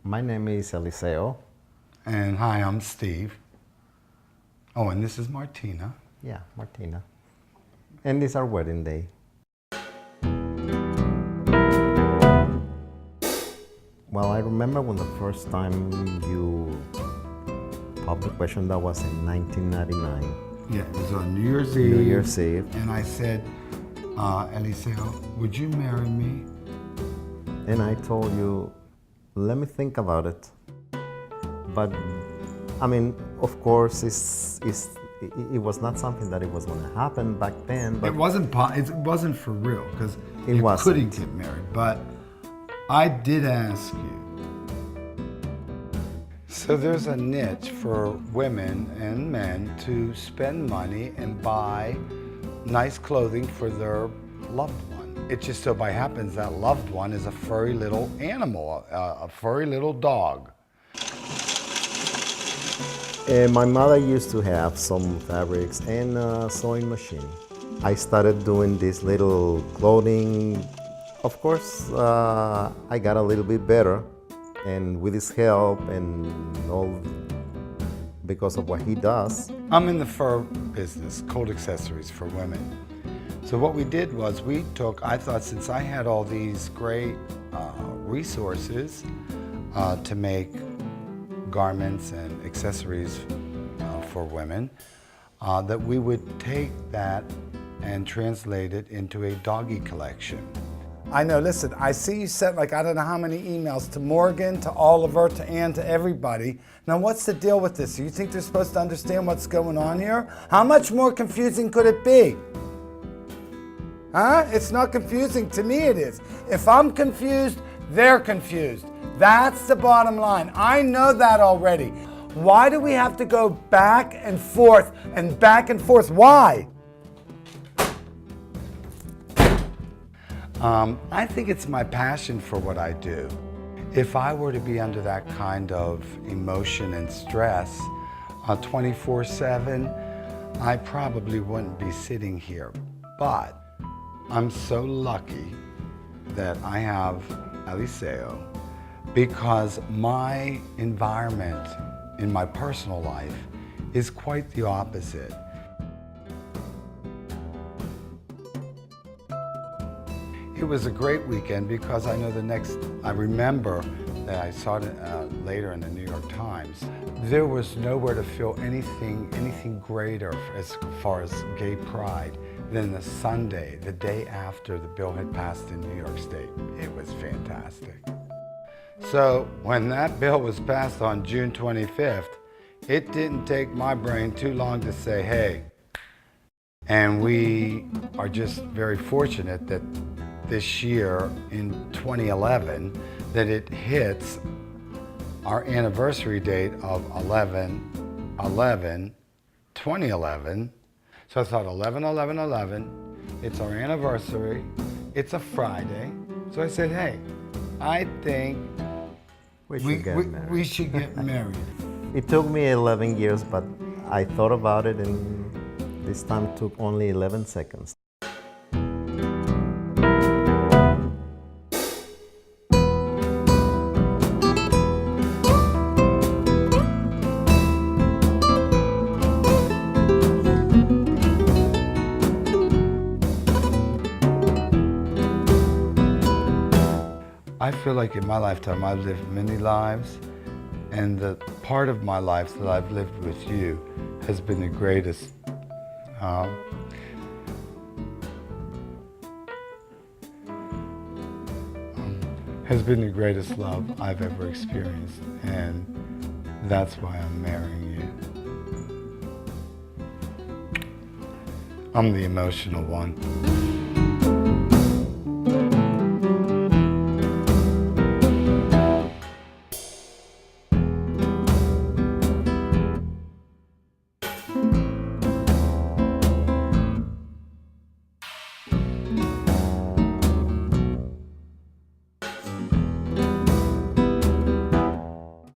My name is Eliseo. And hi, I'm Steve. Oh, and this is Martina. Yeah, Martina. And it's our wedding day. Well, I remember when the first time you popped the question, that was in 1999. Yeah, it was on New Year's Eve. New Year's Eve. And I said, Eliseo, would you marry me? And I told you, let me think about it. But, I mean, of course, it was not something that it was going to happen back then. But it wasn't for real, because you couldn't get married. But I did ask you. So there's a niche for women and men to spend money and buy nice clothing for their loved one. It just so by happens that loved one is a furry little animal, a furry little dog. My mother used to have some fabrics and a sewing machine. I started doing this little clothing. Of course, I got a little bit better, and with his help and all, because of what he does. I'm in the fur business, coat accessories for women. So what we did was I thought since I had all these great resources to make garments and accessories for women, that we would take that and translate it into a doggy collection. I know, listen, I see you sent like I don't know how many emails to Morgan, to Oliver, to Ann, to everybody. Now what's the deal with this? You think they're supposed to understand what's going on here? How much more confusing could it be? Huh? It's not confusing. To me it is. If I'm confused, they're confused. That's the bottom line. I know that already. Why do we have to go back and forth and back and forth? Why? I think it's my passion for what I do. If I were to be under that kind of emotion and stress 24/7, I probably wouldn't be sitting here. But I'm so lucky that I have Eliseo, because my environment in my personal life is quite the opposite. It was a great weekend because I know I remember that I saw it later in the New York Times. There was nowhere to feel anything greater as far as gay pride than the Sunday, the day after the bill had passed in New York State. It was fantastic. So when that bill was passed on June 25th, it didn't take my brain too long to say, hey. And we are just very fortunate that this year in 2011, that it hits our anniversary date of 11/11/2011. So I thought 11/11/11, it's our anniversary, it's a Friday. So I said, hey, I think we should get married. It took me 11 years, but I thought about it, and this time took only 11 seconds. I feel like in my lifetime I've lived many lives, and the part of my life that I've lived with you has been the greatest. Has been the greatest love I've ever experienced, and that's why I'm marrying you. I'm the emotional one.